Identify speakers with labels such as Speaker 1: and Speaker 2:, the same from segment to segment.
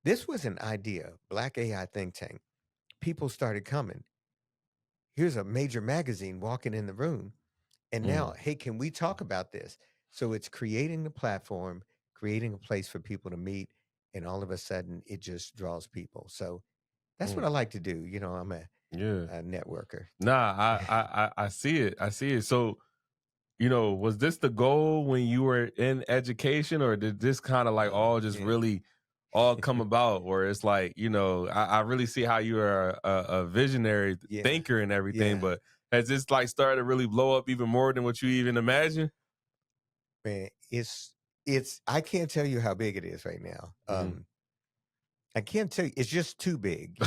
Speaker 1: This was an idea, Black AI think tank. People started coming. Here's a major magazine walking in the room. And now,
Speaker 2: Mm,
Speaker 1: hey, can we talk about this? So it's creating a platform, creating a place for people to meet. And all of a sudden, it just draws people. So that's what
Speaker 2: mm,
Speaker 1: I like to do. I'm
Speaker 2: yeah.
Speaker 1: a networker.
Speaker 2: Nah, I see it. I see it. So, was this the goal when you were in education, or did this kind of like all just
Speaker 1: Yeah.
Speaker 2: really all come about? Where it's like, I really see how you are a visionary
Speaker 1: Yeah.
Speaker 2: thinker and everything,
Speaker 1: Yeah.
Speaker 2: but has this like started to really blow up even more than what you even imagined?
Speaker 1: Man, it's I can't tell you how big it is right now.
Speaker 2: Hmm.
Speaker 1: I can't tell you. It's just too big.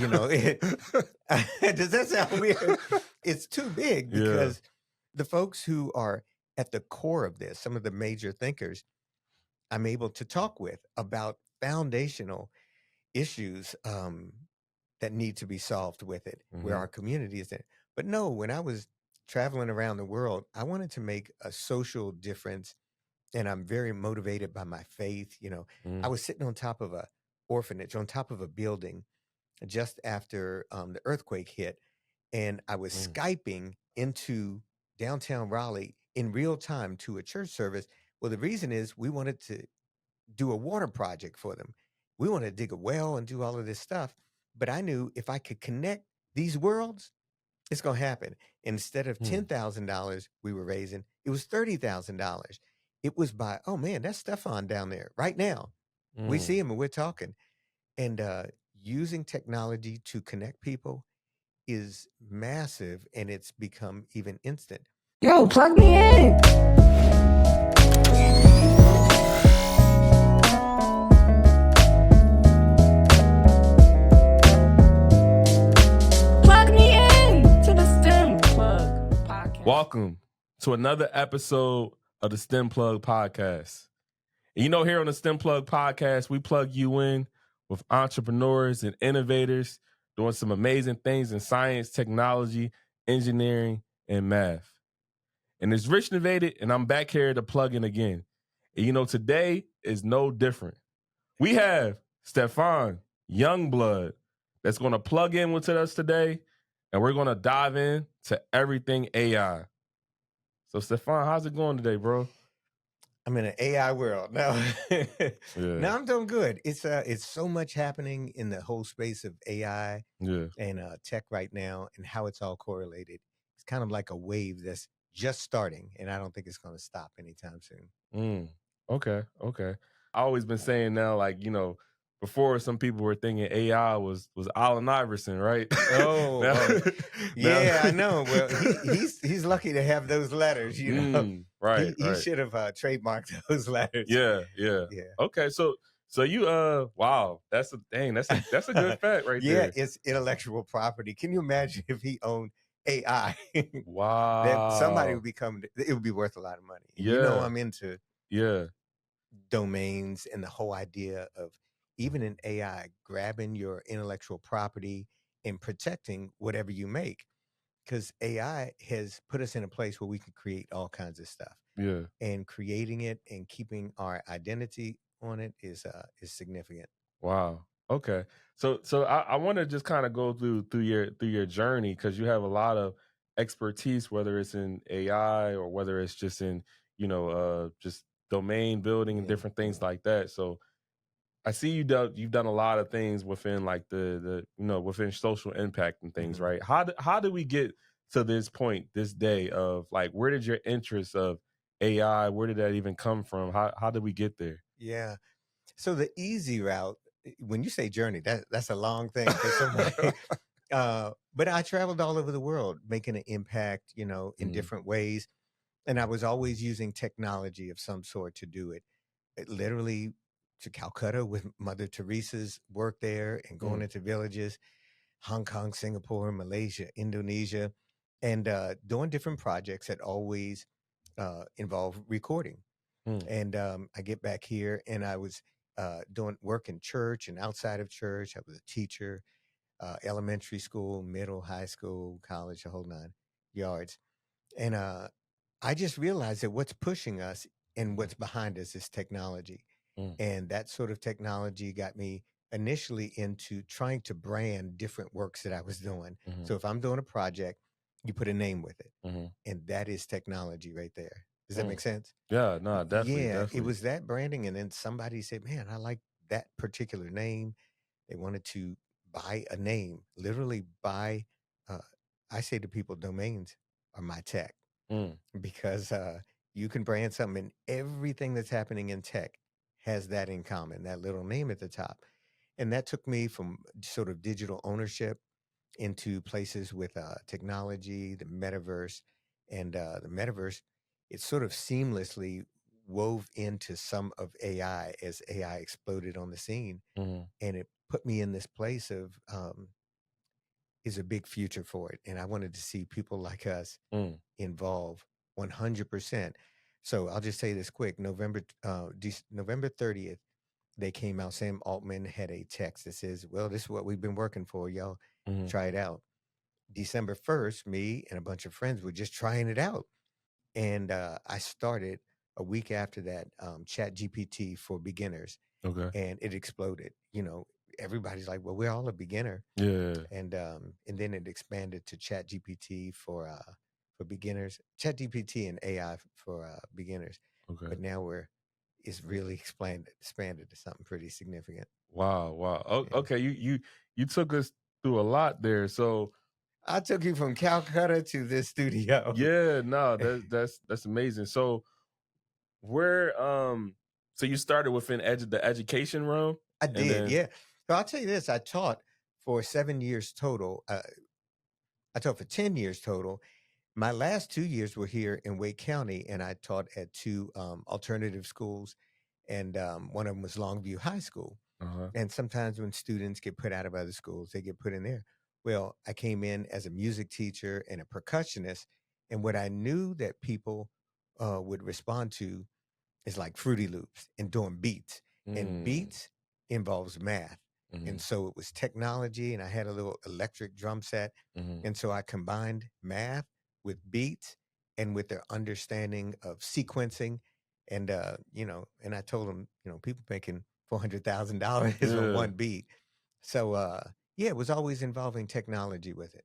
Speaker 1: Does that sound weird? It's too big
Speaker 2: Yeah.
Speaker 1: because the folks who are at the core of this, some of the major thinkers, I'm able to talk with about foundational issues that need to be solved with it, where
Speaker 2: Hmm.
Speaker 1: our community is in. But no, when I was traveling around the world, I wanted to make a social difference, and I'm very motivated by my faith. I
Speaker 2: Hmm.
Speaker 1: was sitting on top of a orphanage, on top of a building, just after the earthquake hit, and I was
Speaker 2: Hmm.
Speaker 1: Skyping into downtown Raleigh in real time to a church service. Well, the reason is we wanted to do a water project for them. We wanted to dig a well and do all of this stuff. But I knew if I could connect these worlds, it's going to happen. Instead of
Speaker 2: Hmm.
Speaker 1: $10,000 we were raising, it was $30,000. It was by, oh man, that's Stefan down there right now. We
Speaker 2: Hmm.
Speaker 1: see him and we're talking. And using technology to connect people is massive, and it's become even instant.
Speaker 3: Yo, plug me in. Plug me in to the STEM Plug podcast.
Speaker 2: Welcome to another episode of the STEM Plug Podcast. And here on the STEM Plug Podcast, we plug you in with entrepreneurs and innovators doing some amazing things in science, technology, engineering, and math. And it's Rich Innovated, and I'm back here to plug in again. And today is no different. We have Stefan Youngblood that's going to plug in with us today, and we're going to dive in to everything AI. So, Stefan, how's it going today, bro?
Speaker 1: I'm in an AI world now.
Speaker 2: Yeah,
Speaker 1: Now I'm doing good. It's so much happening in the whole space of AI
Speaker 2: yeah.
Speaker 1: and tech right now, and how it's all correlated. It's kind of like a wave that's just starting, and I don't think it's going to stop anytime soon.
Speaker 2: Mm, okay. I always been saying now, like, before some people were thinking AI was Allen Iverson, right?
Speaker 1: Oh,
Speaker 2: now,
Speaker 1: oh,
Speaker 2: now,
Speaker 1: yeah, I know. Well, he's lucky to have those letters.
Speaker 2: right,
Speaker 1: He
Speaker 2: right.
Speaker 1: should have trademarked those letters.
Speaker 2: Yeah, yeah.
Speaker 1: Yeah.
Speaker 2: Okay, so you wow, that's a good fact right
Speaker 1: Yeah,
Speaker 2: there.
Speaker 1: it's intellectual property. Can you imagine if he owned AI? That somebody would
Speaker 2: Wow.
Speaker 1: become, it would be worth a lot of money. And
Speaker 2: Yeah,
Speaker 1: I'm into
Speaker 2: yeah.
Speaker 1: domains and the whole idea of even in AI grabbing your intellectual property and protecting whatever you make. Because AI has put us in a place where we can create all kinds of stuff,
Speaker 2: Yeah.
Speaker 1: and creating it and keeping our identity on it is significant.
Speaker 2: Wow. Okay. So I want to just kind of go through your journey because you have a lot of expertise, whether it's in AI or whether it's just in, just domain building and
Speaker 1: Yeah,
Speaker 2: different things
Speaker 1: yeah.
Speaker 2: like that. So I see you've done a lot of things within like the within social impact and things,
Speaker 1: Hmm.
Speaker 2: right? How did we get to this point, this day of like where did your interest of AI, where did that even come from? How did we get there?
Speaker 1: Yeah. So the easy route, when you say journey, that's a long thing for somebody. But I traveled all over the world, making an impact, in
Speaker 2: Mm,
Speaker 1: different ways, and I was always using technology of some sort to do it. It literally to Calcutta with Mother Teresa's work there, and going
Speaker 2: mm,
Speaker 1: into villages, Hong Kong, Singapore, Malaysia, Indonesia, and doing different projects that always involve recording.
Speaker 2: mm,
Speaker 1: And I get back here, and I was doing work in church and outside of church. I was a teacher, elementary school, middle, high school, college, the whole 9 yards. And I just realized that what's pushing us and what's behind us is technology.
Speaker 2: mm,
Speaker 1: And that sort of technology got me initially into trying to brand different works that I was doing.
Speaker 2: Mhm.
Speaker 1: So if I'm doing a project, you put a name with it,
Speaker 2: Mhm.
Speaker 1: and that is technology right there. Does that
Speaker 2: Mm.
Speaker 1: make sense?
Speaker 2: Yeah, no, definitely,
Speaker 1: Yeah, it
Speaker 2: definitely.
Speaker 1: was that branding, and then somebody said, "Man, I like that particular name." They wanted to buy a name, literally buy. Uh, I say to people, domains are my tech
Speaker 2: Mm.
Speaker 1: because you can brand something, and everything that's happening in tech has that in common, that little name at the top. And that took me from sort of digital ownership into places with technology, the metaverse, and the metaverse. It sort of seamlessly wove into some of AI as AI exploded on the scene,
Speaker 2: Mhm.
Speaker 1: and it put me in this place of is a big future for it, and I wanted to see people like us
Speaker 2: Mm.
Speaker 1: involved 100%. So I'll just say this quick: November 30th, they came out. Sam Altman had a text that says, "Well, this is what we've been working for, y'all.
Speaker 2: Mhm.
Speaker 1: Try it out." December 1st, me and a bunch of friends were just trying it out. And I started a week after that Chat GPT for beginners,
Speaker 2: Okay.
Speaker 1: and it exploded. Everybody's like, well, we're all a beginner.
Speaker 2: Yeah.
Speaker 1: And then it expanded to Chat GPT for beginners, Chat GPT and AI for beginners.
Speaker 2: Okay.
Speaker 1: But now it's really expanded to something pretty significant.
Speaker 2: Wow. Wow.
Speaker 1: Yeah.
Speaker 2: Okay. You took us through a lot there. So
Speaker 1: I took you from Calcutta to this studio.
Speaker 2: yeah, no, that's amazing. So where so you started within the education realm,
Speaker 1: I
Speaker 2: and
Speaker 1: did,
Speaker 2: then
Speaker 1: yeah. So I'll tell you this: I taught for 7 years total. I taught for 10 years total. My last 2 years were here in Wake County, and I taught at two alternative schools, and one of them was Longview High School.
Speaker 2: uh-huh.
Speaker 1: And sometimes when students get put out of other schools, they get put in there. Well, I came in as a music teacher and a percussionist, and what I knew that people would respond to is like Fruity Loops and doing beats. And
Speaker 2: Mm.
Speaker 1: beats involves math. And
Speaker 2: Mhm.
Speaker 1: so it was technology, and I had a little electric drum set.
Speaker 2: Mhm.
Speaker 1: And so I combined math with beats and with their understanding of sequencing. And, and I told them, people making $400,000 on
Speaker 2: Yeah.
Speaker 1: one beat. So, yeah, it was always involving technology with it.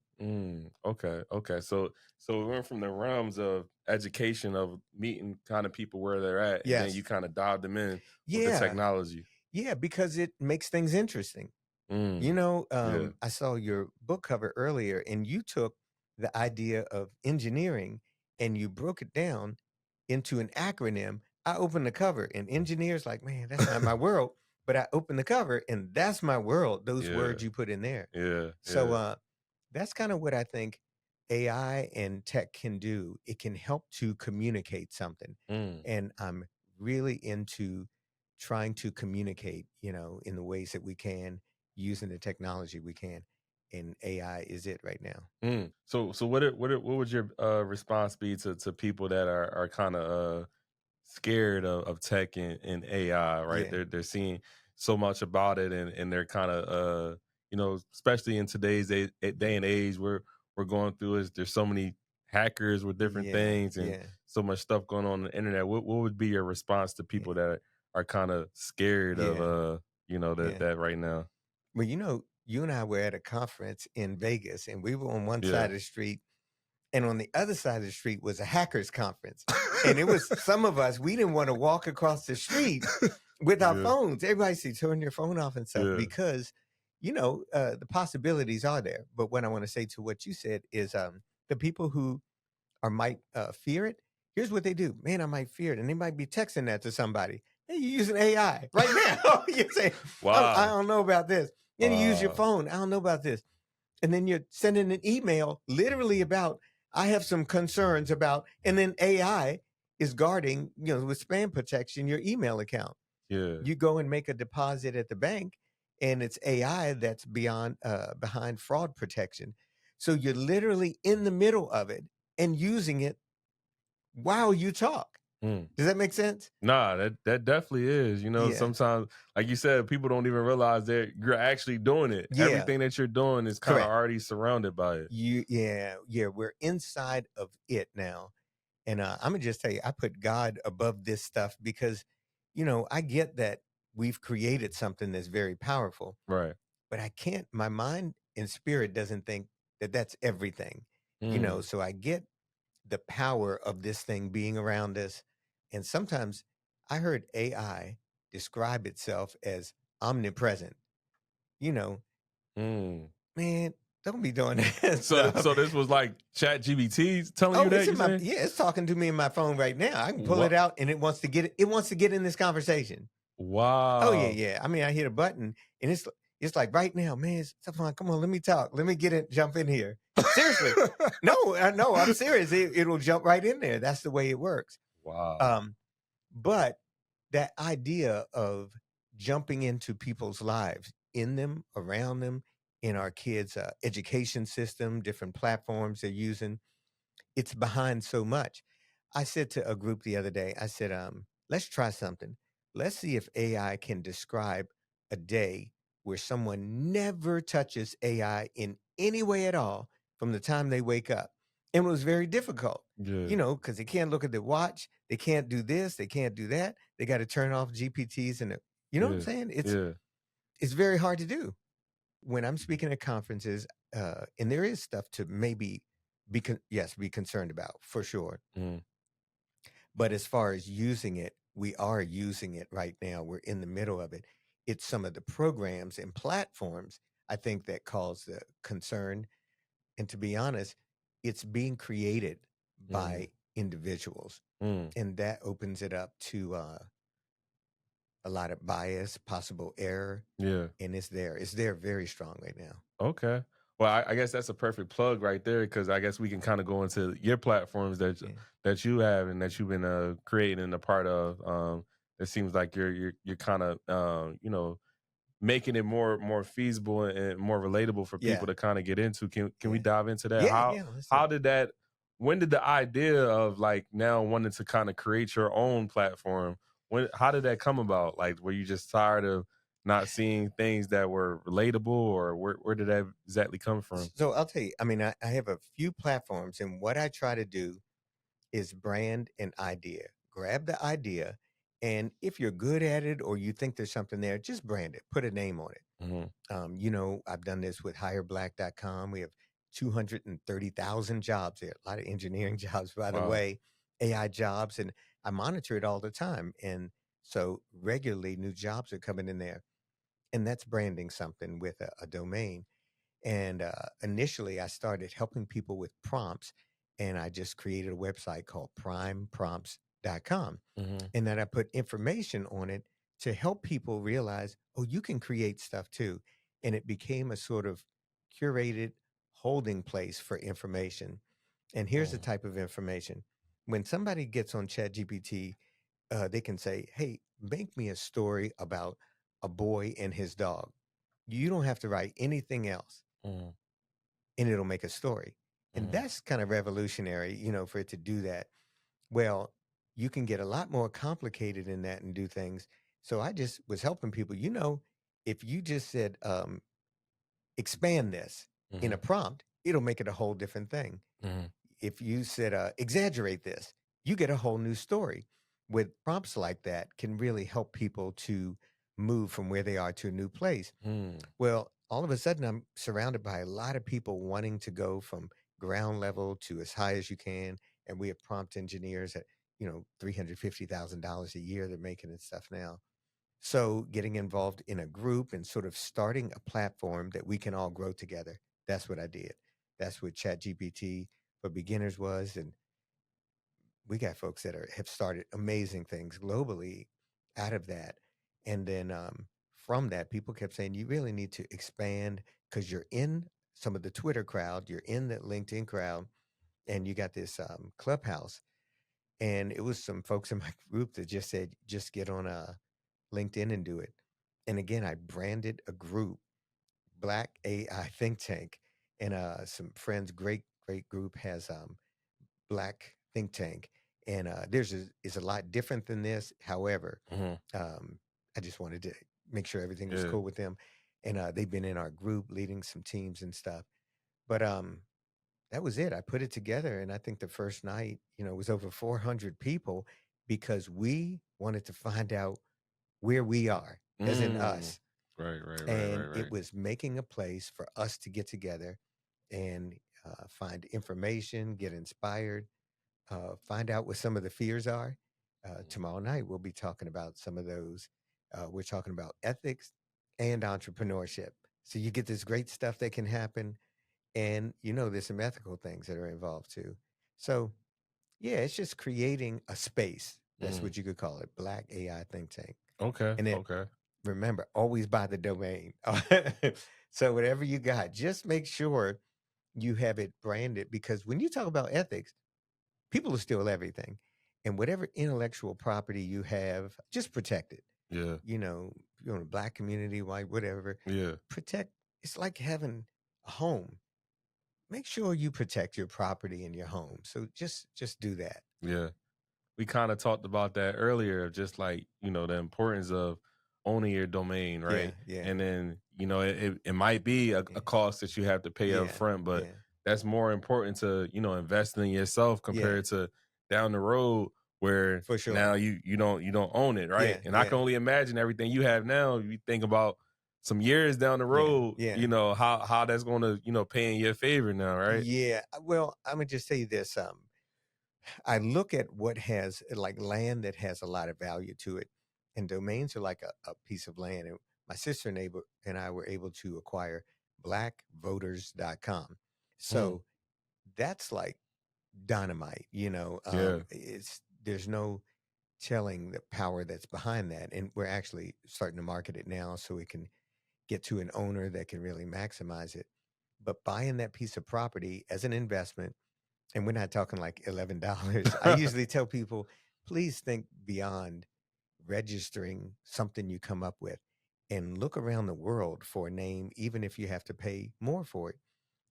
Speaker 2: Okay. Okay. So we went from the realms of education of meeting kind of people where they're at, and then you
Speaker 1: Yes.
Speaker 2: kind of dialed them in with the
Speaker 1: Yeah.
Speaker 2: technology.
Speaker 1: Yeah, because it makes things interesting.
Speaker 2: Mm. Yeah.
Speaker 1: I saw your book cover earlier, and you took the idea of engineering and you broke it down into an acronym. I opened the cover, and engineers like, man, that's not my world. But I opened the cover, and that's my world. Those
Speaker 2: Yeah.
Speaker 1: words you put in there.
Speaker 2: Yeah.
Speaker 1: So
Speaker 2: Yeah.
Speaker 1: that's kind of what I think AI and tech can do. It can help to communicate something,
Speaker 2: Mm.
Speaker 1: and I'm really into trying to communicate, in the ways that we can using the technology we can. And AI is it right now.
Speaker 2: So what would your response be to people that are kind of scared of tech and AI, right?
Speaker 1: Yeah,
Speaker 2: They're seeing so much about it, and they're kind of especially in today's day and age where we're going through is there's so many hackers with different
Speaker 1: yeah,
Speaker 2: things and
Speaker 1: yeah,
Speaker 2: so much stuff going on the internet. What would be your response to
Speaker 1: yeah,
Speaker 2: people that are kind of scared of
Speaker 1: yeah,
Speaker 2: that
Speaker 1: yeah.
Speaker 2: that right now?
Speaker 1: Well, you and I were at a conference in Vegas, and we were on one side
Speaker 2: Yeah.
Speaker 1: of the street, and on the other side of the street was a hackers conference. And it was some of us, we didn't want to walk across the street with our
Speaker 2: Yeah.
Speaker 1: phones. Everybody said, turn your phone off and stuff
Speaker 2: Yeah.
Speaker 1: because, the possibilities are there. But what I want to say to what you said is the people who might fear it, here's what they do. Man, I might fear it. And they might be texting that to somebody. Hey, you're using AI right now. You say, I
Speaker 2: Wow.
Speaker 1: don't know about this. Then you use your
Speaker 2: Wow.
Speaker 1: phone. I don't know about this. And then you're sending an email literally about, I have some concerns about, and then AI is guarding, with spam protection, your email account.
Speaker 2: Yeah.
Speaker 1: You go and make a deposit at the bank, and it's AI that's behind fraud protection. So you're literally in the middle of it and using it while you talk.
Speaker 2: Mm.
Speaker 1: Does that make sense?
Speaker 2: Nah, that definitely is.
Speaker 1: Yeah.
Speaker 2: Sometimes, like you said, people don't even realize that you're actually doing it.
Speaker 1: Yeah.
Speaker 2: Everything that you're doing is kind of
Speaker 1: Correct.
Speaker 2: already surrounded by it.
Speaker 1: Yeah. We're inside of it now. And I'm gonna just tell you, I put God above this stuff because, I get that we've created something that's very powerful.
Speaker 2: Right.
Speaker 1: But I can't, my mind and spirit doesn't think that that's everything,
Speaker 2: Mm.
Speaker 1: so I get the power of this thing being around us. And sometimes I heard AI describe itself as omnipresent. You know,
Speaker 2: Mm.
Speaker 1: man, don't be doing that
Speaker 2: So
Speaker 1: stuff.
Speaker 2: so this was like Chat GBT telling you
Speaker 1: Oh, it's
Speaker 2: that, you
Speaker 1: in my
Speaker 2: saying?
Speaker 1: yeah, it's talking to me in my phone right now. I can pull it
Speaker 2: What?
Speaker 1: out and it wants to get in this conversation. Oh yeah,
Speaker 2: Wow.
Speaker 1: yeah. I mean, I hit a button and it's like right now, man, Stefan, come on, let me talk. Let me jump in here. Seriously. No, no, I'm serious. It'll jump right in there. That's the way it works.
Speaker 2: Wow.
Speaker 1: Um, but that idea of jumping into people's lives, in them, around them, in our kids' education system, different platforms they're using, it's behind so much. I said to a group the other day, I said, let's try something. Let's see if AI can describe a day where someone never touches AI in any way at all from the time they wake up. And it was very difficult,
Speaker 2: Yeah.
Speaker 1: because they can't look at the watch, they can't do this, they can't do that. They got to turn off GPTs and you know what I'm
Speaker 2: Yeah.
Speaker 1: saying?
Speaker 2: Yeah.
Speaker 1: It's very hard to do when I'm speaking at conferences, and there is stuff to maybe be concerned about for sure.
Speaker 2: Mm.
Speaker 1: But as far as using it, we are using it right now. We're in the middle of it. It's some of the programs and platforms I think that cause the concern. And to be honest, it's being created
Speaker 2: Mm.
Speaker 1: by individuals,
Speaker 2: Mm.
Speaker 1: and that opens it up to a lot of bias, possible error,
Speaker 2: Yeah.
Speaker 1: and it's there. It's there very strong right now.
Speaker 2: Okay. Well, I guess that's a perfect plug right there because I guess we can kind of go into your platforms
Speaker 1: Yeah.
Speaker 2: that you have and that you've been creating and a part of. It seems like you're kind of making it more feasible and more relatable for people
Speaker 1: Yeah.
Speaker 2: to kind of get into. Can we
Speaker 1: Yeah.
Speaker 2: dive into that?
Speaker 1: Yeah.
Speaker 2: How
Speaker 1: Yeah. Let's do
Speaker 2: how
Speaker 1: it.
Speaker 2: did that? When did the idea of like now wanting to kind of create your own platform? How did that come about? Like, were you just tired of not seeing things that were relatable, or where did that exactly come from?
Speaker 1: So I'll tell you, I mean, I have a few platforms, and what I try to do is brand an idea. Grab the idea, and if you're good at it or you think there's something there, just brand it, put a name on it.
Speaker 2: Hmm.
Speaker 1: I've done this with hireblack.com. We have 230,000 jobs there, a lot of engineering jobs, by the
Speaker 2: Wow.
Speaker 1: way, AI jobs, and I monitor it all the time. And so regularly new jobs are coming in there, and that's branding something with a domain. And initially, I started helping people with prompts, and I just created a website called primeprompts.com.
Speaker 2: Hmm.
Speaker 1: And then I put information on it to help people realize, oh, you can create stuff too. And it became a sort of curated holding place for information. And here's the
Speaker 2: Mm.
Speaker 1: type of information. When somebody gets on ChatGPT, they can say, hey, make me a story about a boy and his dog. You don't have to write anything else,
Speaker 2: Mm.
Speaker 1: and it'll make a story. And
Speaker 2: Mm.
Speaker 1: that's kind of revolutionary, for it to do that. Well, you can get a lot more complicated in that and do things. So I just was helping people. If you just said, expand this in a
Speaker 2: Hmm.
Speaker 1: prompt, it'll make it a whole different thing.
Speaker 2: Hmm.
Speaker 1: If you said, exaggerate this, you get a whole new story. With prompts like that, can really help people to move from where they are to a new place.
Speaker 2: Mm.
Speaker 1: Well, all of a sudden, I'm surrounded by a lot of people wanting to go from ground level to as high as you can. And we have prompt engineers at, $350,000 a year they're making and stuff now. So getting involved in a group and sort of starting a platform that we can all grow together. That's what I did. That's what ChatGPT for beginners was. And we got folks that have started amazing things globally out of that. And then from that, people kept saying, you really need to expand because you're in some of the Twitter crowd, you're in the LinkedIn crowd, and you got this clubhouse. And it was some folks in my group that just said, just get on LinkedIn and do it. And again, I branded a group, Black AI Think Tank, and some friends, great group has Black Think Tank, and theirs is a lot different than this. However,
Speaker 2: Hmm.
Speaker 1: um, I just wanted to make sure everything was
Speaker 2: Yeah.
Speaker 1: cool with them, and they've been in our group leading some teams and stuff. But that was it. I put it together, and I think the first night, it was over 400 people because we wanted to find out where we are, as in
Speaker 2: Mm.
Speaker 1: us.
Speaker 2: Right, right, right,
Speaker 1: And
Speaker 2: right,
Speaker 1: it
Speaker 2: right.
Speaker 1: was making a place for us to get together and find information, get inspired, find out what some of the fears are. Tomorrow night, we'll be talking about some of those. We're talking about ethics and entrepreneurship. So you get this great stuff that can happen. And there's some ethical things that are involved too. So, yeah, it's just creating a space. That's
Speaker 2: Mm.
Speaker 1: what you could call it, Black AI Think Tank.
Speaker 2: Okay,
Speaker 1: And then
Speaker 2: okay.
Speaker 1: remember, always buy the domain. So whatever you got, just make sure you have it branded, because when you talk about ethics, people will steal everything. And whatever intellectual property you have, just protect it.
Speaker 2: Yeah,
Speaker 1: You're in a black community, white, whatever,
Speaker 2: yeah,
Speaker 1: protect. It's like having a home. Make sure you protect your property in your home. So just do that.
Speaker 2: yeah. We kind of talked about that earlier, of just like, the importance of owning your domain,
Speaker 1: Yeah,
Speaker 2: right?
Speaker 1: yeah,
Speaker 2: And then, it might be a
Speaker 1: yeah,
Speaker 2: cost that you have to pay up
Speaker 1: yeah,
Speaker 2: front, but
Speaker 1: yeah,
Speaker 2: that's more important to, investing in yourself
Speaker 1: yeah,
Speaker 2: compared to down the road where
Speaker 1: for sure.
Speaker 2: now you don't own it, right?
Speaker 1: Yeah,
Speaker 2: And I
Speaker 1: yeah,
Speaker 2: can only imagine everything you have now. You think about some years down the
Speaker 1: yeah,
Speaker 2: road,
Speaker 1: yeah,
Speaker 2: how that's going to, pay in your favor now, right?
Speaker 1: yeah. Well, I'm gonna just say this. I look at what has like land that has a lot of value to it, and domains are like a piece of land. And my sister neighbor and I were able to acquire blackvoters.com.
Speaker 2: Mm,
Speaker 1: So that's like dynamite,
Speaker 2: yeah,
Speaker 1: it's there's no telling the power that's behind that. And we're actually starting to market it now so we can get to an owner that can really maximize it. But buying that piece of property as an investment, and we're not talking like $11. I usually tell people, please think beyond registering something you come up with, and look around the world for a name, even if you have to pay more for it.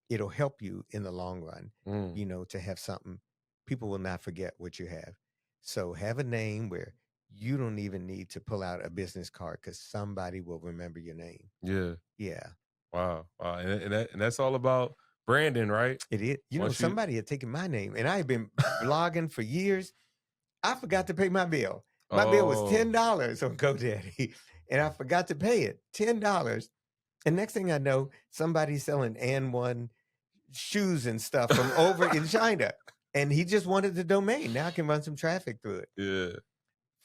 Speaker 1: It'll help you in the long run,
Speaker 2: mm,
Speaker 1: to have something people will not forget what you have. So have a name where you don't even need to pull out a business card, because somebody will remember your name.
Speaker 2: yeah.
Speaker 1: Yeah,
Speaker 2: Wow, wow, and that's all about branding, right?
Speaker 1: it is.
Speaker 2: Once you
Speaker 1: Somebody had taken my name, and I had been blogging for years. I forgot to pay my bill. My bill was
Speaker 2: oh,
Speaker 1: $10 on GoDaddy, and I forgot to pay it. $10. And next thing I know, somebody's selling N1 shoes and stuff from over in China. And he just wanted the domain. Now I can run some traffic through it.
Speaker 2: yeah,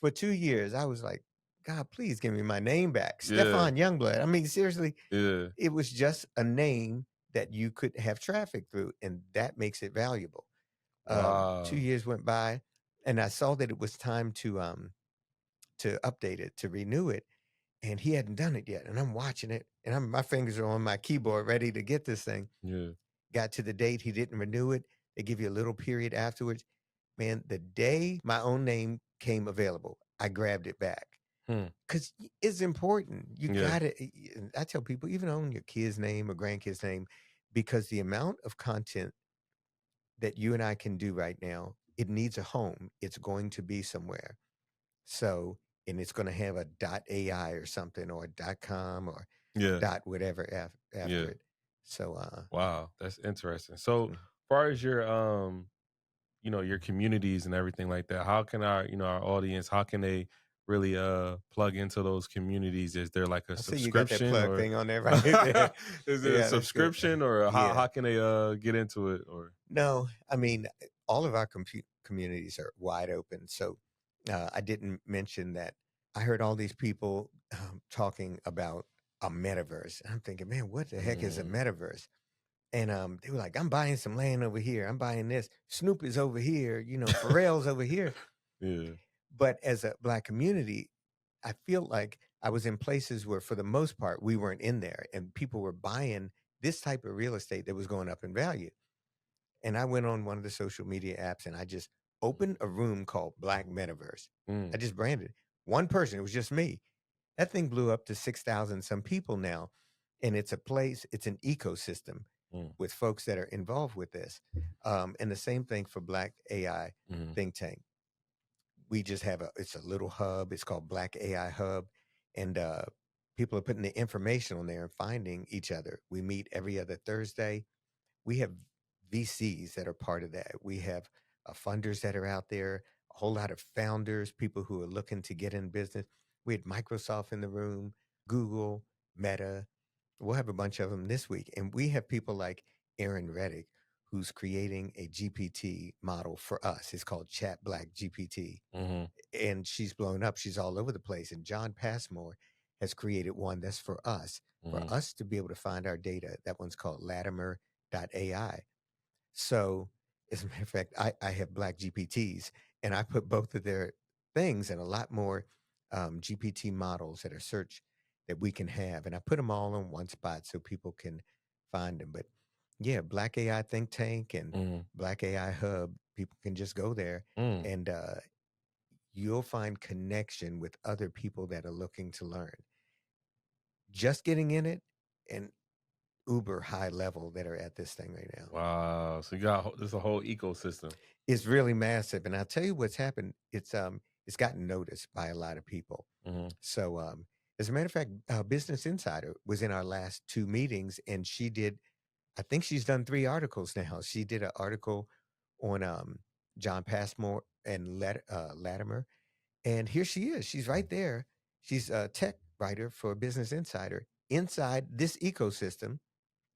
Speaker 1: For 2 years, I was like, God, please give me my name back.
Speaker 2: yeah,
Speaker 1: Stefan Youngblood. I mean, seriously,
Speaker 2: yeah.
Speaker 1: it was just a name that you could have traffic through, and that makes it valuable. 2
Speaker 2: Wow,
Speaker 1: years went by, and I saw that it was time to update it, to renew it, and he hadn't done it yet. And I'm watching it, and my fingers are on my keyboard ready to get this thing.
Speaker 2: yeah,
Speaker 1: Got to the date, he didn't renew it. They give you a little period afterwards. Man, the day my own name came available, I grabbed it back,
Speaker 2: hmm,
Speaker 1: because it's important. You
Speaker 2: yeah,
Speaker 1: got to, I tell people, even own your kid's name or grandkid's name, because the amount of content that you and I can do right now, it needs a home. It's going to be somewhere. So, and it's going to have a .ai or something, or a .com, or
Speaker 2: yeah,
Speaker 1: dot whatever after
Speaker 2: yeah.
Speaker 1: it. So,
Speaker 2: Wow, that's interesting. So,
Speaker 1: mm.
Speaker 2: far as your your communities and everything like that, how can our audience, how can they really plug into those communities? Is there like a
Speaker 1: I see you got that
Speaker 2: subscription,
Speaker 1: plug
Speaker 2: or
Speaker 1: thing on there right there.
Speaker 2: is it a
Speaker 1: Yeah, that's good.
Speaker 2: subscription, or how
Speaker 1: Yeah.
Speaker 2: how can they get into it, or
Speaker 1: No, I mean, all of our communities are wide open. So I didn't mention that I heard all these people talking about a metaverse. I'm thinking, man, what the heck is a
Speaker 2: mm,
Speaker 1: metaverse? And they were like, I'm buying some land over here. I'm buying this. Snoop is over here. Pharrell's over here.
Speaker 2: yeah,
Speaker 1: But as a Black community, I feel like I was in places where, for the most part, we weren't in there, and people were buying this type of real estate that was going up in value. And I went on one of the social media apps, and I just opened a room called Black Metaverse. I
Speaker 2: mm,
Speaker 1: just branded it. One person, it was just me. That thing blew up to 6,000 some people now. And it's a place, it's an ecosystem
Speaker 2: mm,
Speaker 1: with folks that are involved with this. And the same thing for Black AI
Speaker 2: mm,
Speaker 1: Think Tank. We just have it's a little hub. It's called Black AI Hub. And people are putting the information on there and finding each other. We meet every other Thursday. We have VCs that are part of that. We have funders that are out there, a whole lot of founders, people who are looking to get in business. We had Microsoft in the room, Google, Meta. We'll have a bunch of them this week. And we have people like Aaron Reddick, who's creating a GPT model for us. It's called Chat Black GPT.
Speaker 2: Mhm.
Speaker 1: And she's blown up. She's all over the place. And John Passmore has created one that's for
Speaker 2: Mhm.
Speaker 1: us to be able to find our data. That one's called Latimer.ai. So, as a matter of fact, I have Black GPTs, and I put both of their things and a lot more GPT models that are search that we can have, and I put them all in one spot so people can find them. But yeah, Black AI Think Tank and
Speaker 2: Mhm.
Speaker 1: Black AI Hub, people can just go there,
Speaker 2: Mm.
Speaker 1: and you'll find connection with other people that are looking to learn. Just getting in it, and uber high level that are at this thing right now.
Speaker 2: Wow. So you got there's a whole ecosystem.
Speaker 1: It's really massive, and I'll tell you what's happened. It's gotten noticed by a lot of people.
Speaker 2: Mhm.
Speaker 1: So, as a matter of fact, Business Insider was in our last two meetings, and she did. I think she's done 3 articles now. She did an article on John Passmore and Latimer, and here she is. She's right there. She's a tech writer for Business Insider inside this ecosystem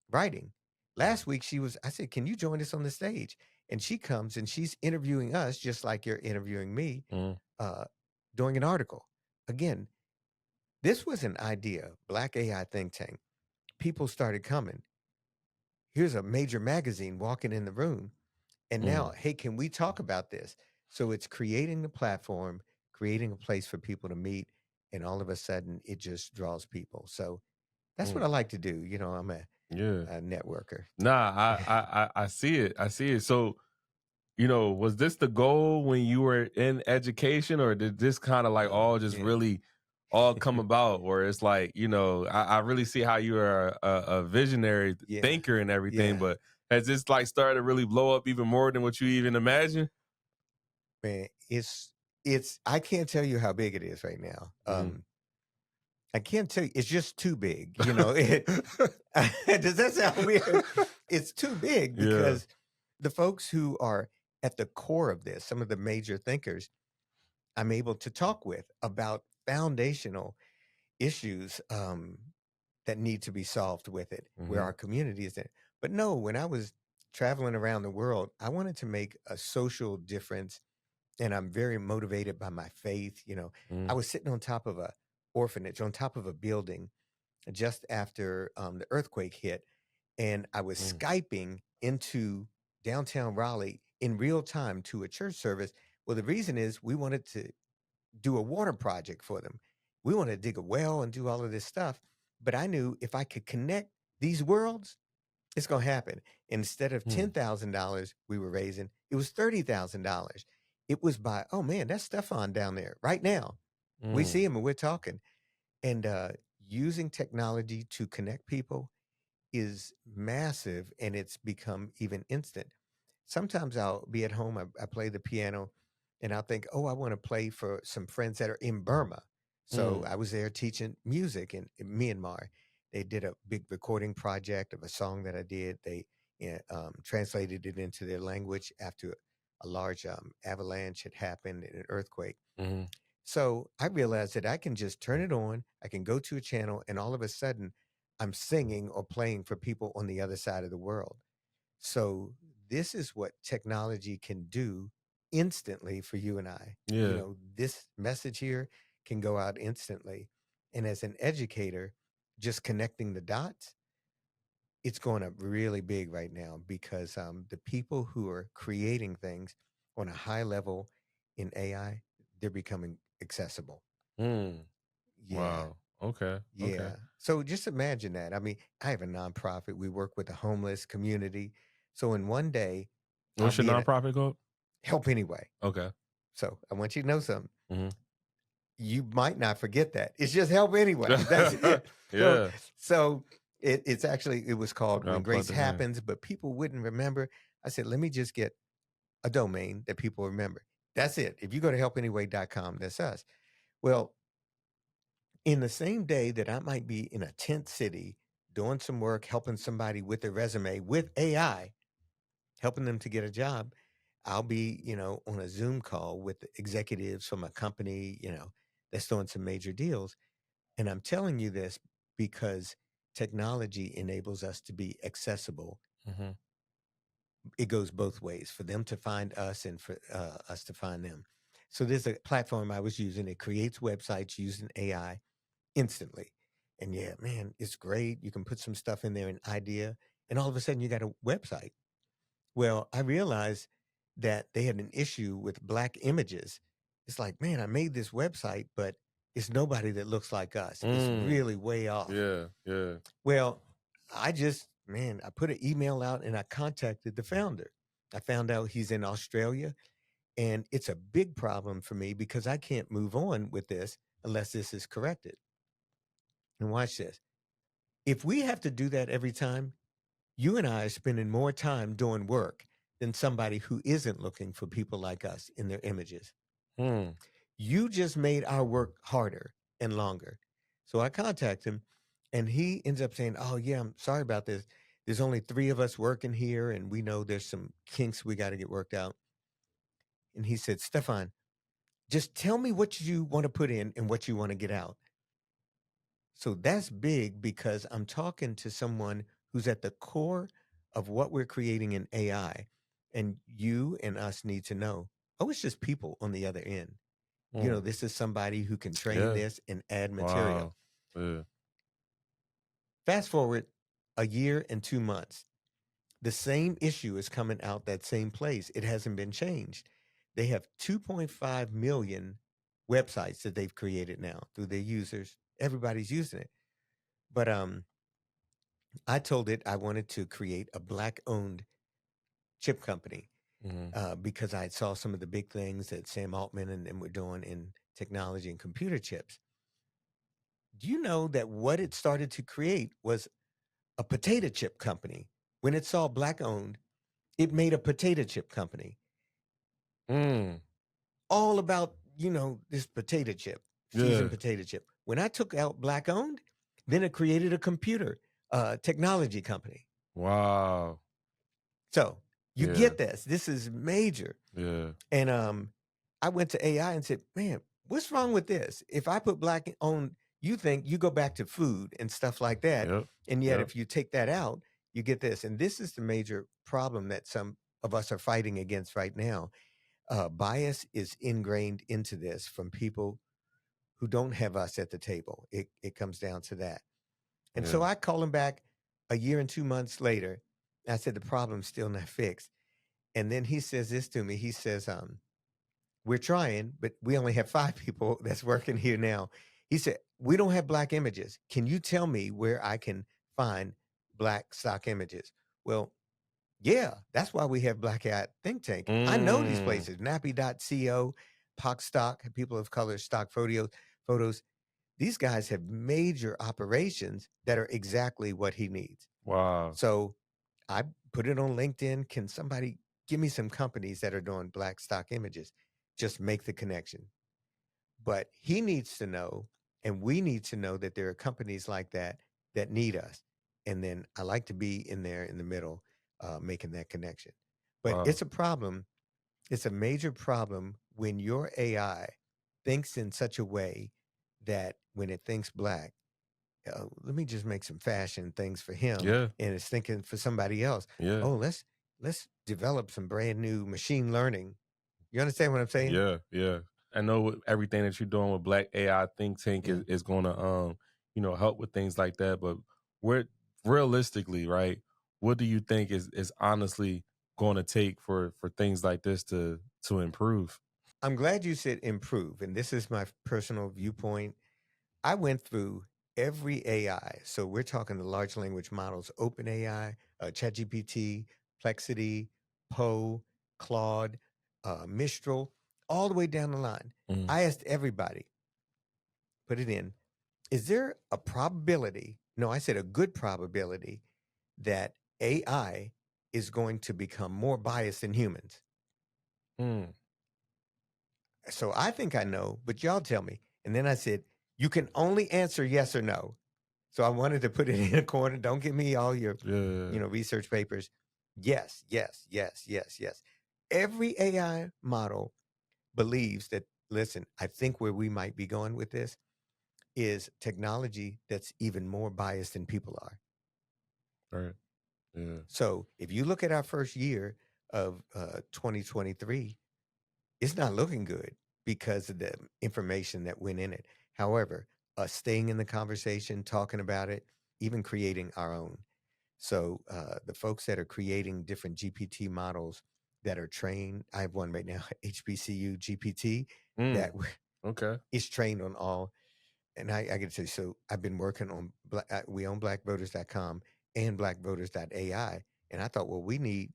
Speaker 1: writing. Last week I said, "Can you join us on the stage?" And she comes and she's interviewing us just like you're interviewing me,
Speaker 2: Mhm.
Speaker 1: uh, doing an article. Again, this was an idea, Black AI think tank. People started coming. Here's a major magazine walking in the room. And now,
Speaker 2: Mm.
Speaker 1: hey, can we talk about this? So it's creating the platform, creating a place for people to meet, and all of a sudden it just draws people. So that's what
Speaker 2: Mm.
Speaker 1: I like to do. I'm
Speaker 2: Yeah.
Speaker 1: a networker.
Speaker 2: Nah, I see it. I see it. So, was this the goal when you were in education, or did this kind of like
Speaker 1: Oh
Speaker 2: all just
Speaker 1: man.
Speaker 2: really all come about? Where it's like, I really see how you are a visionary
Speaker 1: Yeah.
Speaker 2: thinker and everything,
Speaker 1: Yeah.
Speaker 2: but has this like started to really blow up even more than what you even imagined?
Speaker 1: Man, it's I can't tell you how big it is right now.
Speaker 2: Mhm.
Speaker 1: I can't tell you. It's just too big. Does that sound weird? It's too big
Speaker 2: Yeah.
Speaker 1: because the folks who are at the core of this, some of the major thinkers, I'm able to talk with about foundational issues that need to be solved with it, where
Speaker 2: Mhm.
Speaker 1: our community is in. But no, when I was traveling around the world, I wanted to make a social difference, and I'm very motivated by my faith. I
Speaker 2: Mhm.
Speaker 1: was sitting on top of a orphanage, on top of a building just after the earthquake hit, and I was
Speaker 2: Mm.
Speaker 1: Skyping into downtown Raleigh in real time to a church service. Well, the reason is we wanted to do a water project for them. We wanted to dig a well and do all of this stuff, but I knew if I could connect these worlds, it's going to happen. Instead of
Speaker 2: Mm.
Speaker 1: $10,000 we were raising, it was $30,000. It was by, oh man, that's Stefan down there right now. We see
Speaker 2: Mm.
Speaker 1: him and we're talking. And using technology to connect people is massive, and it's become even instant. Sometimes I'll be at home, I play the piano, and I'll think, oh, I want to play for some friends that are in Burma. So
Speaker 2: Mm.
Speaker 1: I was there teaching music in Myanmar. They did a big recording project of a song that I did. They translated it into their language after a large avalanche had happened and an earthquake.
Speaker 2: Mhm.
Speaker 1: So I realized that I can just turn it on, I can go to a channel, and all of a sudden I'm singing or playing for people on the other side of the world. So this is what technology can do instantly for you and I.
Speaker 2: Yeah.
Speaker 1: This message here can go out instantly. And as an educator, just connecting the dots, it's going up really big right now because the people who are creating things on a high level in AI, they're becoming accessible.
Speaker 2: Mm.
Speaker 1: Yeah.
Speaker 2: Wow. Okay. Okay.
Speaker 1: Yeah. So just imagine that. I mean, I have a nonprofit. We work with the homeless community. So in one day, I'll
Speaker 2: What's your
Speaker 1: be in a
Speaker 2: nonprofit called?
Speaker 1: help anyway.
Speaker 2: Okay.
Speaker 1: So I want you to know something.
Speaker 2: Mhm.
Speaker 1: You might not forget that. It's just help anyway. That's it. So
Speaker 2: Yeah.
Speaker 1: so it was called
Speaker 2: Gotta
Speaker 1: When
Speaker 2: plug
Speaker 1: Grace
Speaker 2: that in.
Speaker 1: Happens, but people wouldn't remember. I said, let me just get a domain that people remember. That's it. If you go to helpanyway.com, that's us. Well, in the same day that I might be in a tent city doing some work, helping somebody with their resume with AI, helping them to get a job, I'll be, on a Zoom call with the executives from a company, that's doing some major deals. And I'm telling you this because technology enables us to be accessible.
Speaker 2: Mm-hmm.
Speaker 1: It goes both ways for them to find us and for us to find them. So there's a platform I was using. It creates websites using AI instantly. And yeah, man, it's great. You can put some stuff in there, an idea, and all of a sudden you got a website. Well, I realized that they had an issue with black images. It's like, man, I made this website, but it's nobody that looks like us. It's really way off.
Speaker 2: Yeah, yeah.
Speaker 1: Well, I put an email out and I contacted the founder. I found out he's in Australia, and it's a big problem for me because I can't move on with this unless this is corrected. And watch this. If we have to do that every time, you and I are spending more time doing work than somebody who isn't looking for people like us in their images.
Speaker 2: Hmm.
Speaker 1: You just made our work harder and longer. So I contact him, and he ends up saying, "Oh, yeah, I'm sorry about this. There's only 3 of us working here, and we know there's some kinks we got to get worked out." And he said, "Stefan, just tell me what you want to put in and what you want to get out." So that's big because I'm talking to someone who's at the core of what we're creating in AI. And you and us need to know, oh, it's just people on the other end.
Speaker 2: Hmm.
Speaker 1: This is somebody who can train
Speaker 2: Yeah.
Speaker 1: this and add material.
Speaker 2: Wow. Yeah.
Speaker 1: Fast forward a year and 2 months. The same issue is coming out that same place. It hasn't been changed. They have 2.5 million websites that they've created now through their users. Everybody's using it. But I told it I wanted to create a black-owned chip company
Speaker 2: Mm-hmm.
Speaker 1: because I saw some of the big things that Sam Altman and them were doing in technology and computer chips. Do you know that what it started to create was a potato chip company? When it saw black-owned, it made a potato chip company
Speaker 2: Mm.
Speaker 1: all about, this potato chip,
Speaker 2: Yeah.
Speaker 1: seasoned potato chip. When I took out black-owned, then it created a computer technology company.
Speaker 2: Wow.
Speaker 1: So you
Speaker 2: Yeah.
Speaker 1: get this. This is major.
Speaker 2: Yeah.
Speaker 1: And I went to AI and said, man, what's wrong with this? If I put black on, you think you go back to food and stuff like that.
Speaker 2: Yep.
Speaker 1: And yet,
Speaker 2: Yep.
Speaker 1: if you take that out, you get this. And this is the major problem that some of us are fighting against right now. Bias is ingrained into this from people who don't have us at the table. It comes down to that. And
Speaker 2: Yeah.
Speaker 1: so I call him back a year and 2 months later. I said, the problem's still not fixed. And then he says this to me. He says, we're trying, but we only have 5 people that's working here now. He said, we don't have black images. Can you tell me where I can find black stock images? Well, yeah, that's why we have Black Hat Think Tank. I know these
Speaker 2: Mm.
Speaker 1: places, nappy.co, POC Stock, People of Color Stock Photos. These guys have major operations that are exactly what he needs.
Speaker 2: Wow.
Speaker 1: So I put it on LinkedIn. Can somebody give me some companies that are doing black stock images? Just make the connection. But he needs to know, and we need to know that there are companies like that that need us. And then I like to be in there in the middle, making that connection. But
Speaker 2: Wow.
Speaker 1: it's a problem. It's a major problem when your AI thinks in such a way that when it thinks black, let me just make some fashion things for him,
Speaker 2: Yeah.
Speaker 1: and it's thinking for somebody else.
Speaker 2: Yeah.
Speaker 1: Oh, let's develop some brand new machine learning. You understand what I'm saying?
Speaker 2: Yeah. Yeah. I know everything that you're doing with Black AI Think Tank
Speaker 1: Yeah.
Speaker 2: is going to help with things like that. But where realistically, right? What do you think is honestly going to take for things like this to improve?
Speaker 1: I'm glad you said improve, and this is my personal viewpoint. I went through every AI. So we're talking the large language models, OpenAI, ChatGPT, Plexity, Poe, Claude, Mistral, all the way down the line.
Speaker 2: Mm.
Speaker 1: I asked everybody, put it in, is there a probability? No, I said a good probability that AI is going to become more biased than humans.
Speaker 2: Mm.
Speaker 1: So I think I know, but y'all tell me. And then I said, you can only answer yes or no. So I wanted to put it in a corner. Don't give me all your,
Speaker 2: Yeah.
Speaker 1: research papers. Yes, yes, yes, yes, yes. Every AI model believes that listen, I think where we might be going with this is technology that's even more biased than people are.
Speaker 2: Right. Yeah.
Speaker 1: So if you look at our first year of 2023, it's not looking good because of the information that went in it. However, us staying in the conversation, talking about it, even creating our own. So the folks that are creating different GPT models that are trained, I have one right now, HBCU GPT, that
Speaker 2: Okay.
Speaker 1: is trained on all. And I can say, so I've been working on, we own blackvoters.com and blackvoters.ai. And I thought, well, we need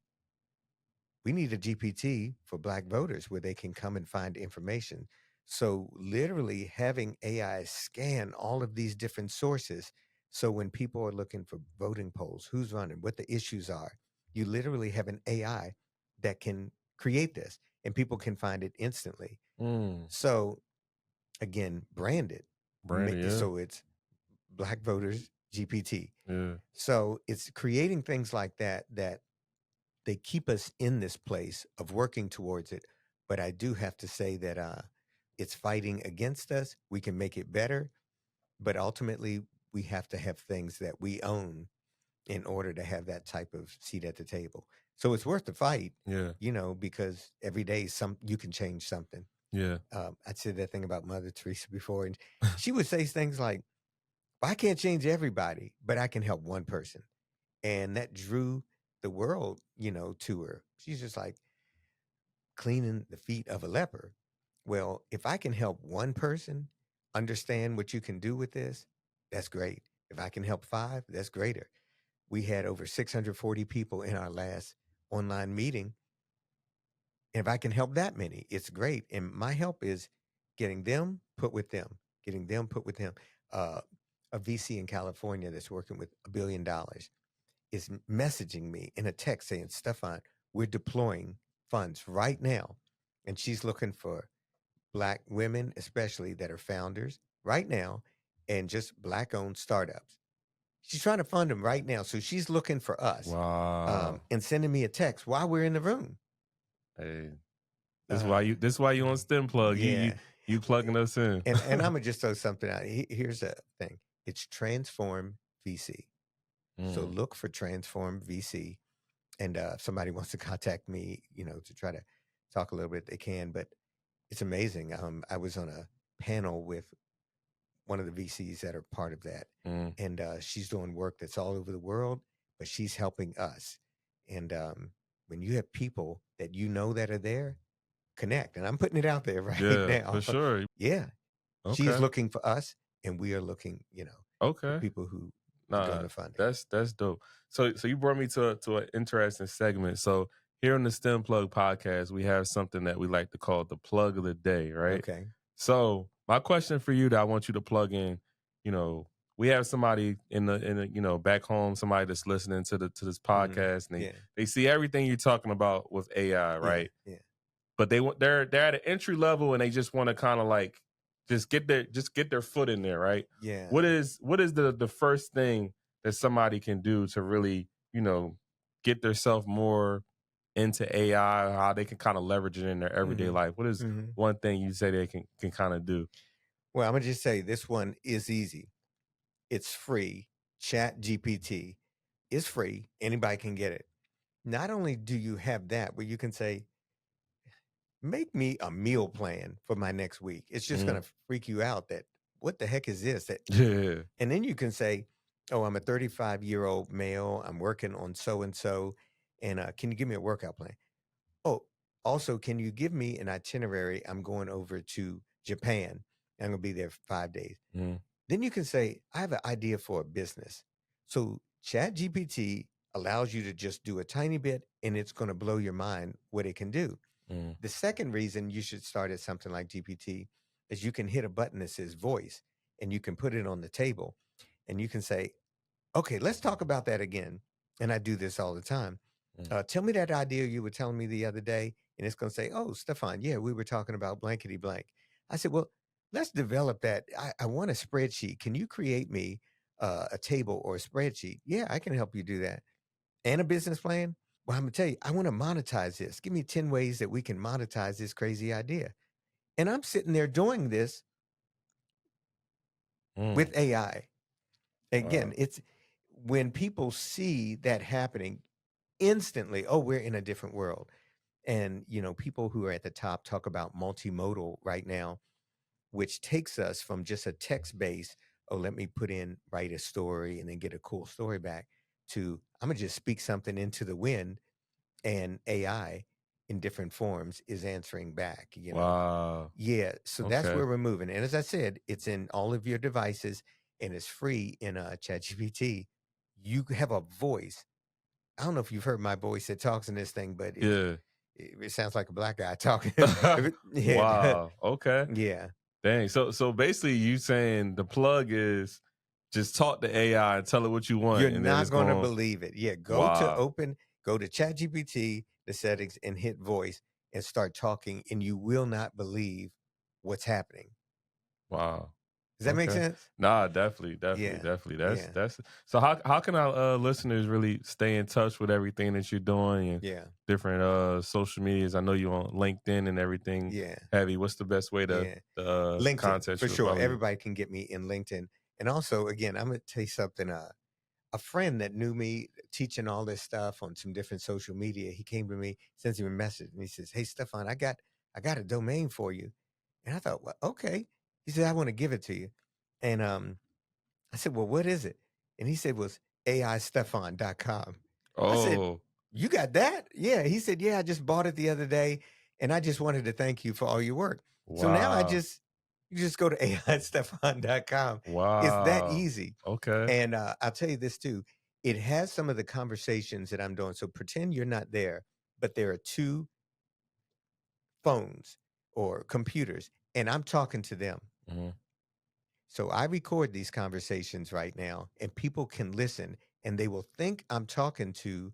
Speaker 1: a GPT for Black voters where they can come and find information. So literally having AI scan all of these different sources. So when people are looking for voting polls, who's running, what the issues are, you literally have an AI that can create this and people can find it instantly. So again, branded.
Speaker 2: Brandon, yeah.
Speaker 1: So it's Black Voters GPT.
Speaker 2: Yeah.
Speaker 1: So it's creating things like that they keep us in this place of working towards it. But I do have to say that it's fighting against us. We can make it better, but ultimately we have to have things that we own in order to have that type of seat at the table. So it's worth the fight,
Speaker 2: Yeah.
Speaker 1: because every day you can change something.
Speaker 2: Yeah.
Speaker 1: I said that thing about Mother Teresa before, and she would say things like, I can't change everybody, but I can help one person. And that drew the world, to her. She's just like cleaning the feet of a leper. Well, if I can help one person understand what you can do with this, that's great. If I can help 5, that's greater. We had over 640 people in our last online meeting. And if I can help that many, it's great. And my help is getting them put with them, getting them put with them. A VC in California that's working with $1 billion is messaging me in a text saying, Stefan, we're deploying funds right now. And she's looking for Black women, especially that are founders right now, and just Black owned startups. She's trying to fund them right now. So she's looking for us
Speaker 2: Wow.
Speaker 1: and sending me a text while we're in the room.
Speaker 2: Hey, this is why you on STEM Plug.
Speaker 1: Yeah.
Speaker 2: You plugging us in.
Speaker 1: And I'm going to just throw something out. Here's the thing. It's Transform VC. So look for Transform VC. And if somebody wants to contact me, to try to talk a little bit, they can. But it's amazing. I was on a panel with one of the VCs that are part of that. And she's doing work that's all over the world, but she's helping us. And when you have people that that are there, connect. And I'm putting it out there right now.
Speaker 2: For sure.
Speaker 1: Yeah.
Speaker 2: Okay.
Speaker 1: She's looking for us, and we are looking, for
Speaker 2: Okay.
Speaker 1: people who
Speaker 2: Nah,
Speaker 1: doing the funding.
Speaker 2: that's dope. So you brought me to an interesting segment. So here on the STEM Plug podcast, we have something that we like to call the plug of the day, right?
Speaker 1: Okay.
Speaker 2: So my question for you that I want you to plug in, we have somebody in the back home, somebody that's listening to this podcast, and they see everything you're talking about with AI, right?
Speaker 1: Yeah.
Speaker 2: But they're at an entry level and they just want to kind of like just get their foot in there, right?
Speaker 1: Yeah.
Speaker 2: What is the first thing that somebody can do to really, get themselves more into AI, how they can kind of leverage it in their everyday life? What is one thing you say they can kind of do?
Speaker 1: Well, I'm gonna just say this one is easy. It's free. Chat GPT is free. Anybody can get it. Not only do you have that, but you can say, make me a meal plan for my next week. It's just gonna freak you out that what the heck is this?
Speaker 2: Yeah.
Speaker 1: And then you can say, oh, I'm a 35-year-old male. I'm working on so and so. And can you give me a workout plan? Oh, also, can you give me an itinerary? I'm going over to Japan. I'm going to be there for 5 days. Then you can say, I have an idea for a business. So ChatGPT allows you to just do a tiny bit, and it's going to blow your mind what it can do. The second reason you should start at something like GPT is you can hit a button that says voice, and you can put it on the table, and you can say, okay, let's talk about that again. And I do this all the time. Tell me that idea you were telling me the other day. And it's going to say, oh, Stefan, yeah, we were talking about blankety blank. I said, well, let's develop that. I want a spreadsheet. Can you create me a table or a spreadsheet? Yeah, I can help you do that. And a business plan? Well, I'm going to tell you, I want to monetize this. Give me 10 ways that we can monetize this crazy idea. And I'm sitting there doing this with AI. Again,
Speaker 2: Wow.
Speaker 1: it's when people see that happening instantly, oh, we're in a different world. And, people who are at the top talk about multimodal right now, which takes us from just a text base, oh, let me write a story and then get a cool story back, to I'm going to just speak something into the wind and AI in different forms is answering back.
Speaker 2: Wow.
Speaker 1: Yeah. So that's
Speaker 2: Okay.
Speaker 1: where we're moving. And as I said, it's in all of your devices and it's free in ChatGPT. You have a voice. I don't know if you've heard my voice that talks in this thing, but
Speaker 2: Yeah.
Speaker 1: it sounds like a black guy talking. Yeah.
Speaker 2: Wow. Okay.
Speaker 1: Yeah.
Speaker 2: Dang. So basically you saying the plug is just talk to AI and tell it what you want,
Speaker 1: You're
Speaker 2: and then
Speaker 1: not
Speaker 2: it's
Speaker 1: going to
Speaker 2: going.
Speaker 1: believe it. Yeah. Go
Speaker 2: Wow.
Speaker 1: to ChatGPT, the settings, and hit voice and start talking, and you will not believe what's happening.
Speaker 2: Wow.
Speaker 1: Does that make
Speaker 2: Okay.
Speaker 1: sense?
Speaker 2: Nah, definitely.
Speaker 1: Yeah.
Speaker 2: That's
Speaker 1: Yeah.
Speaker 2: that's so how can our listeners really stay in touch with everything that you're doing and
Speaker 1: Yeah.
Speaker 2: different social medias? I know you on LinkedIn and everything
Speaker 1: Yeah.
Speaker 2: heavy. What's the best way to
Speaker 1: Yeah. LinkedIn,
Speaker 2: contact
Speaker 1: for
Speaker 2: you or
Speaker 1: sure.
Speaker 2: follow you?
Speaker 1: Everybody can get me in LinkedIn. And also, again, I'm going to tell you something. A friend that knew me teaching all this stuff on some different social media, he came to me, sends me a message, and he says, "Hey, Stefan, I got a domain for you." And I thought, well, okay. He said, "I want to give it to you." And I said, "Well, what is it?" And he said, "It was aistefan.com." I said,
Speaker 2: Oh,
Speaker 1: "You got that?" Yeah. He said, "Yeah, I just bought it the other day, and I just wanted to thank you for all your work." So now
Speaker 2: wow.
Speaker 1: you just go to aistefan.com. It's that
Speaker 2: Wow.
Speaker 1: easy.
Speaker 2: Okay.
Speaker 1: And I'll tell you this too. It has some of the conversations that I'm doing. So pretend you're not there, but there are two phones or computers, and I'm talking to them.
Speaker 2: Mhm.
Speaker 1: So I record these conversations right now, and people can listen, and they will think I'm talking to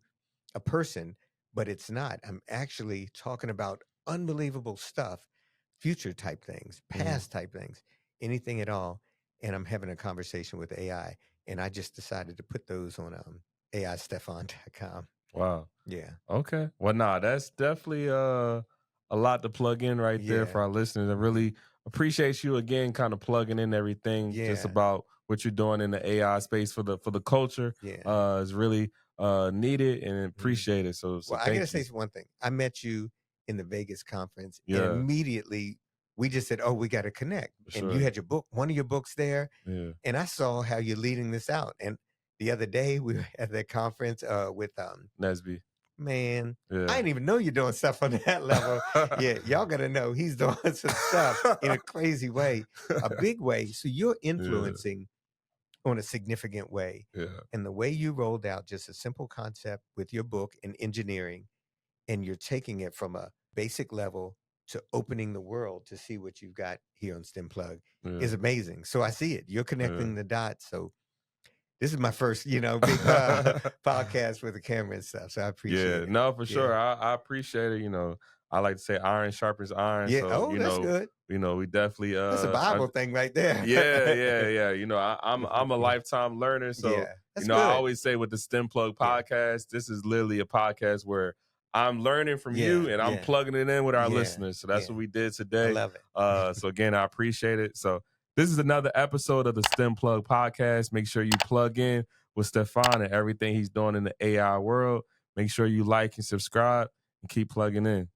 Speaker 1: a person, but it's not. I'm actually talking about unbelievable stuff, future type things,
Speaker 2: Mhm.
Speaker 1: past type things, anything at all. And I'm having a conversation with AI. And I just decided to put those on aistefan.com.
Speaker 2: Wow.
Speaker 1: Yeah.
Speaker 2: Okay. Well, nah, that's definitely a lot to plug in right there
Speaker 1: Yeah.
Speaker 2: for our listeners. I really appreciate you again kind of plugging in everything just
Speaker 1: Yeah.
Speaker 2: about what you're doing in the AI space for the culture.
Speaker 1: Yeah.
Speaker 2: Is really needed and
Speaker 1: Mhm.
Speaker 2: appreciated. So
Speaker 1: Well, I got to
Speaker 2: thank
Speaker 1: say
Speaker 2: you.
Speaker 1: one thing. I met you in the Vegas conference, and
Speaker 2: Yeah,
Speaker 1: immediately we just said, "Oh, we got to connect."
Speaker 2: for
Speaker 1: And you
Speaker 2: sure.
Speaker 1: had your book, one of your books there,
Speaker 2: Yeah.
Speaker 1: and I saw how you're leading this out. And the other day we were at that conference with
Speaker 2: Nesby.
Speaker 1: man, I
Speaker 2: Yeah.
Speaker 1: didn't even know you're doing stuff on that level. Yeah, y'all got to know he's doing some stuff in a crazy way, a big way. So you're
Speaker 2: Yeah.
Speaker 1: influencing on a significant way.
Speaker 2: Yeah.
Speaker 1: And the way you rolled out just a simple concept with your book in engineering, and you're taking it from a basic level to opening the world to see what you've got here on STEM Plug
Speaker 2: Yeah.
Speaker 1: is amazing. So I see it. You're
Speaker 2: Yeah.
Speaker 1: connecting the dots. So this is my first, big podcast with a camera and stuff. So I
Speaker 2: Yeah,
Speaker 1: appreciate it.
Speaker 2: no, for
Speaker 1: Yeah.
Speaker 2: sure. I appreciate it. I like to say iron sharpens iron.
Speaker 1: Yeah.
Speaker 2: So,
Speaker 1: Oh, that's good.
Speaker 2: we definitely
Speaker 1: That's a Bible thing right there.
Speaker 2: yeah. I'm a lifetime learner. So,
Speaker 1: Yeah. That's
Speaker 2: I
Speaker 1: good.
Speaker 2: always say with the STEM Plug
Speaker 1: Yeah.
Speaker 2: podcast, this is literally a podcast where I'm learning from
Speaker 1: Yeah.
Speaker 2: you and I'm
Speaker 1: Yeah.
Speaker 2: plugging it in with our
Speaker 1: Yeah.
Speaker 2: listeners. So that's
Speaker 1: Yeah.
Speaker 2: what we did
Speaker 1: I
Speaker 2: today.
Speaker 1: love it.
Speaker 2: So again, I appreciate it. So this is another episode of the STEM Plug podcast. Make sure you plug in with Stefan and everything he's doing in the AI world. Make sure you like and subscribe and keep plugging in.